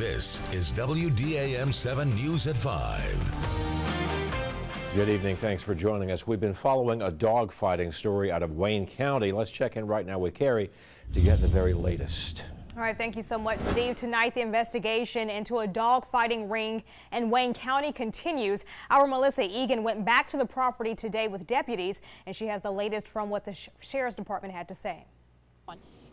This is WDAM 7 News at 5. Good evening. Thanks for joining us. We've been following a dogfighting story out of Wayne County. Let's check in right now with Carrie to get the very latest. All right, thank you so much, Steve. Tonight, the investigation into a dogfighting ring in Wayne County continues. Our Melissa Egan went back to the property today with deputies, and she has the latest from what the Sheriff's Department had to say.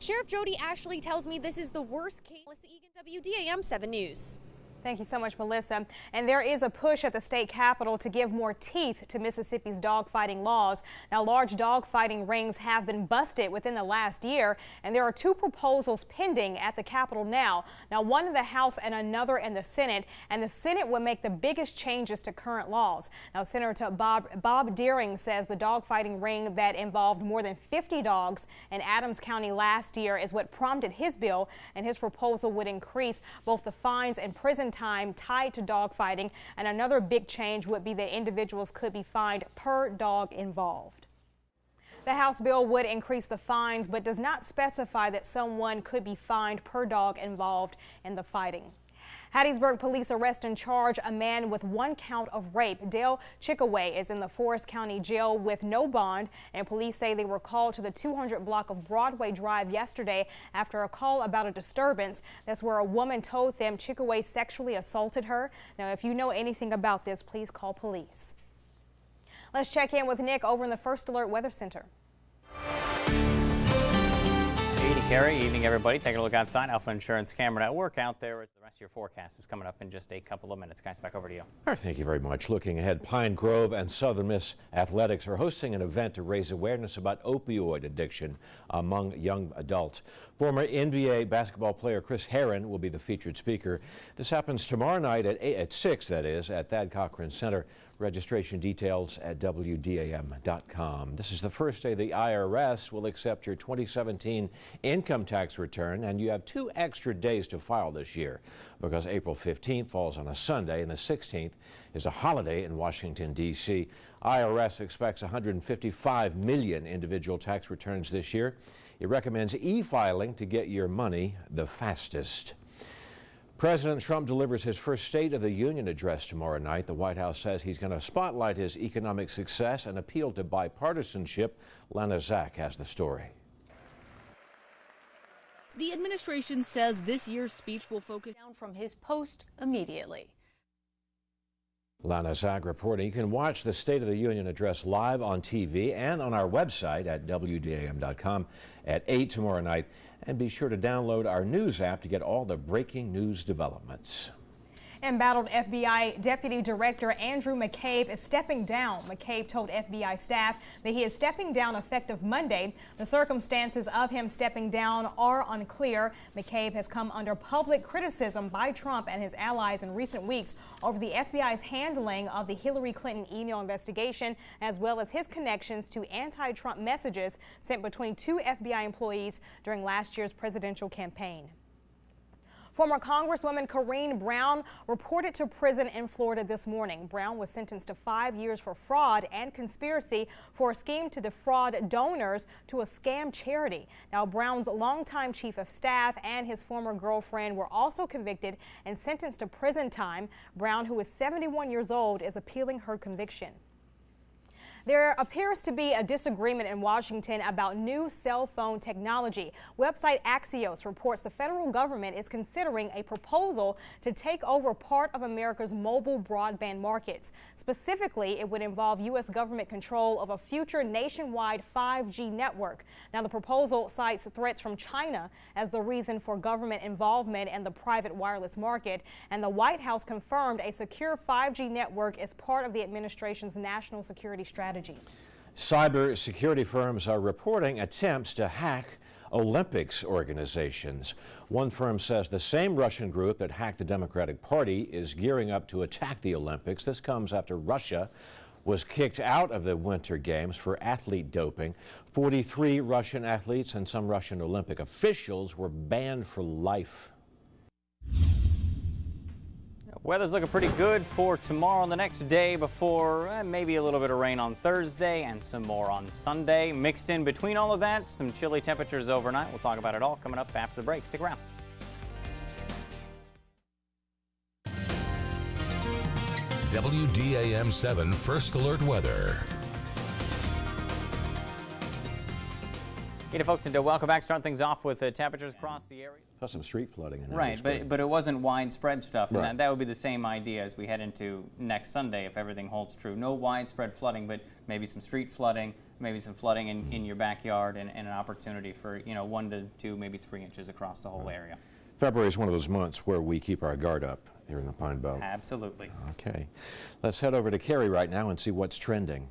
Sheriff Jody Ashley tells me this is the worst case. Melissa Egan, WDAM 7 News. Thank you so much, Melissa. And there is a push at the state capitol to give more teeth to Mississippi's dogfighting laws. Now, large dogfighting rings have been busted within the last year, and there are two proposals pending at the Capitol now. Now, one in the House and another in the Senate, and the Senate would make the biggest changes to current laws. Now, Senator Bob Deering says the dogfighting ring that involved more than 50 dogs in Adams County last year is what prompted his bill, and his proposal would increase both the fines and prison time tied to dogfighting, and another big change would be that individuals could be fined per dog involved. The House bill would increase the fines, but does not specify that someone could be fined per dog involved in the fighting. Hattiesburg police arrest and charge a man with one count of rape. Dale Chickaway is in the Forest County Jail with no bond, and police say they were called to the 200 block of Broadway Drive yesterday after a call about a disturbance. That's where a woman told them Chickaway sexually assaulted her. Now, if you know anything about this, please call police. Let's check in with Nick over in the First Alert Weather Center. Carrie, evening everybody. Taking a look outside. Alpha Insurance camera at work out there. The rest of your forecast is coming up in just a couple of minutes. Guys, back over to you. All right, thank you very much. Looking ahead, Pine Grove and Southern Miss Athletics are hosting an event to raise awareness about opioid addiction among young adults. Former NBA basketball player Chris Herron will be the featured speaker. This happens tomorrow night at 6, that is, at Thad Cochran Center. Registration details at WDAM.com. This is the first day the IRS will accept your 2017 income tax return, and you have 2 extra days to file this year because April 15th falls on a Sunday and the 16th is a holiday in Washington, D.C. IRS expects 155 million individual tax returns this year. It recommends e-filing to get your money the fastest. President Trump delivers his first State of the Union address tomorrow night. The White House says he's going to spotlight his economic success and appeal to bipartisanship. Lana Zach has the story. The administration says this year's speech will focus down from his post immediately. Lana Zach reporting. You can watch the State of the Union address live on TV and on our website at WDAM.com at 8 tomorrow night. And be sure to download our news app to get all the breaking news developments. Embattled FBI Deputy Director Andrew McCabe is stepping down. McCabe told FBI staff that he is stepping down effective Monday. The circumstances of him stepping down are unclear. McCabe has come under public criticism by Trump and his allies in recent weeks over the FBI's handling of the Hillary Clinton email investigation, as well as his connections to anti-Trump messages sent between 2 FBI employees during last year's presidential campaign. Former Congresswoman Corrine Brown reported to prison in Florida this morning. Brown was sentenced to 5 years for fraud and conspiracy for a scheme to defraud donors to a scam charity. Now, Brown's longtime chief of staff and his former girlfriend were also convicted and sentenced to prison time. Brown, who is 71 years old, is appealing her conviction. There appears to be a disagreement in Washington about new cell phone technology. Website Axios reports the federal government is considering a proposal to take over part of America's mobile broadband markets. Specifically, it would involve U.S. government control of a future nationwide 5G network. Now, the proposal cites threats from China as the reason for government involvement in the private wireless market, and the White House confirmed a secure 5G network is part of the administration's national security strategy. Cyber security firms are reporting attempts to hack Olympics organizations. One firm says the same Russian group that hacked the Democratic Party is gearing up to attack the Olympics. This comes after Russia was kicked out of the Winter Games for athlete doping. 43 Russian athletes and some Russian Olympic officials were banned for life. Weather's looking pretty good for tomorrow and the next day before maybe a little bit of rain on Thursday and some more on Sunday. Mixed in between all of that, some chilly temperatures overnight. We'll talk about it all coming up after the break. Stick around. WDAM 7 First Alert Weather. Hey, folks, and welcome back. Starting things off with temperatures across the area. Saw some street flooding in Right, but it wasn't widespread stuff, and Right. that would be the same idea as we head into next Sunday if everything holds true. No widespread flooding, but maybe some street flooding, maybe some flooding in your backyard, and an opportunity for 1 to 2, maybe 3 inches across the whole area. February is one of those months where we keep our guard up here in the Pine Belt. Absolutely. Okay, let's head over to Carrie right now and see what's trending.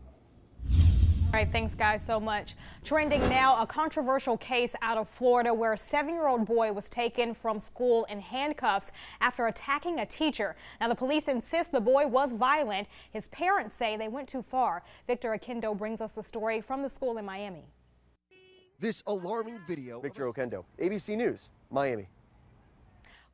All right, thanks guys so much. Trending now, a controversial case out of Florida where a 7-year-old boy was taken from school in handcuffs after attacking a teacher. Now the police insist the boy was violent. His parents say they went too far. Victor Akendo brings us the story from the school in Miami. This alarming video. Victor Okendo, ABC News, Miami.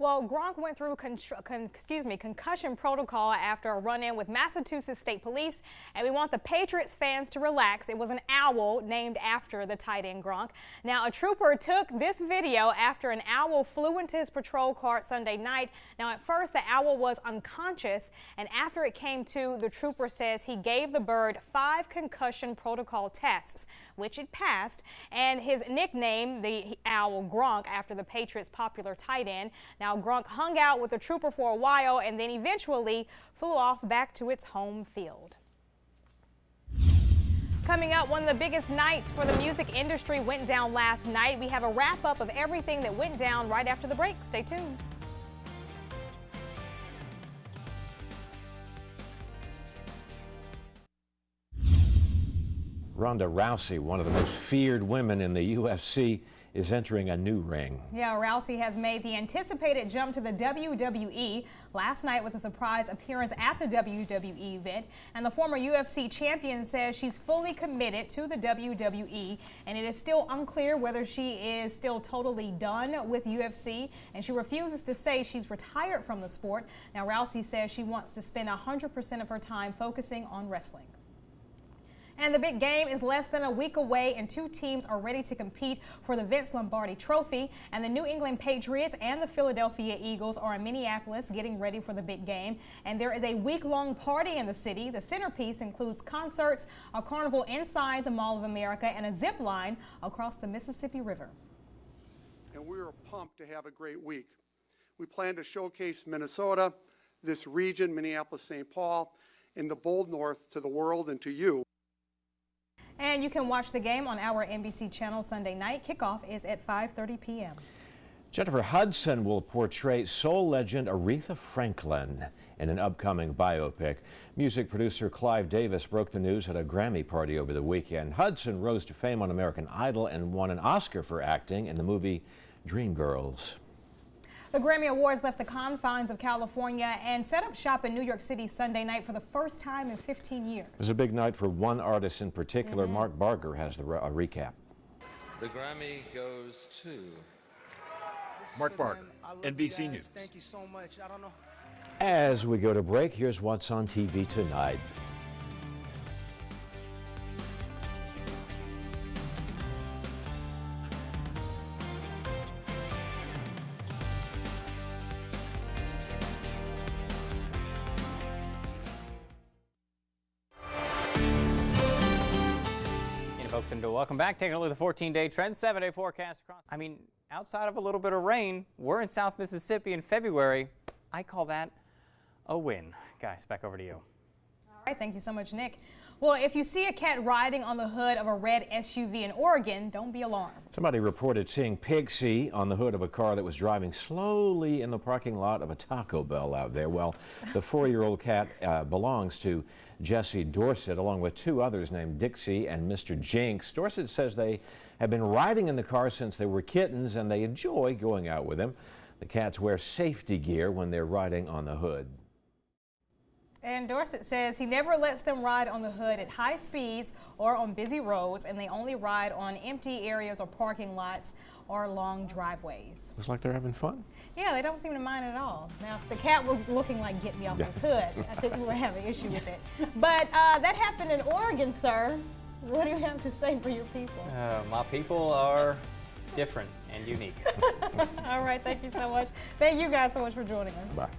Well, Gronk went through concussion protocol after a run-in with Massachusetts State Police, and we want the Patriots fans to relax. It was an owl named after the tight end Gronk. Now, a trooper took this video after an owl flew into his patrol car Sunday night. Now, at first, the owl was unconscious, and after it came to, the trooper says he gave the bird 5 concussion protocol tests, which it passed, and his nickname, the owl Gronk, after the Patriots' popular tight end. Now, Gronk hung out with the trooper for a while and then eventually flew off back to its home field. Coming up, one of the biggest nights for the music industry went down last night. We have a wrap-up of everything that went down right after the break. Stay tuned. Ronda Rousey, one of the most feared women in the UFC, is entering a new ring. Yeah, Rousey has made the anticipated jump to the WWE last night with a surprise appearance at the WWE event. And the former UFC champion says she's fully committed to the WWE, and it is still unclear whether she is still totally done with UFC, and she refuses to say she's retired from the sport. Now, Rousey says she wants to spend 100% of her time focusing on wrestling. And the big game is less than a week away, and 2 teams are ready to compete for the Vince Lombardi Trophy. And the New England Patriots and the Philadelphia Eagles are in Minneapolis getting ready for the big game. And there is a week-long party in the city. The centerpiece includes concerts, a carnival inside the Mall of America, and a zip line across the Mississippi River. And we are pumped to have a great week. We plan to showcase Minnesota, this region, Minneapolis-St. Paul, in the bold north to the world and to you. And you can watch the game on our NBC channel Sunday night. Kickoff is at 5:30 p.m. Jennifer Hudson will portray soul legend Aretha Franklin in an upcoming biopic. Music producer Clive Davis broke the news at a Grammy party over the weekend. Hudson rose to fame on American Idol and won an Oscar for acting in the movie Dreamgirls. The Grammy Awards left the confines of California and set up shop in New York City Sunday night for the first time in 15 years. It was a big night for one artist in particular. Mark Barger has a recap. The Grammy goes to Mark Barger, NBC News. Thank you so much. I don't know. As we go to break, here's what's on TV tonight. Folks, and welcome back. Taking a look at the 14-day trend, 7-day forecast across. I mean, outside of a little bit of rain, we're in South Mississippi in February. I call that a win. Guys, back over to you. All right, thank you so much, Nick. Well, if you see a cat riding on the hood of a red SUV in Oregon, don't be alarmed. Somebody reported seeing Pixie on the hood of a car that was driving slowly in the parking lot of a Taco Bell out there. Well, the 4-year-old cat belongs to Jesse Dorset, along with 2 others named Dixie and Mr. Jinx. Dorset says they have been riding in the car since they were kittens, and they enjoy going out with him. The cats wear safety gear when they're riding on the hood. And Dorset says he never lets them ride on the hood at high speeds or on busy roads, and they only ride on empty areas or parking lots or long driveways. Looks like they're having fun. Yeah, they don't seem to mind at all. Now, if the cat was looking like get me off this hood, I think we would have an issue with it. But that happened in Oregon, sir. What do you have to say for your people? My people are different and unique. All right, thank you so much. Thank you guys so much for joining us. Bye.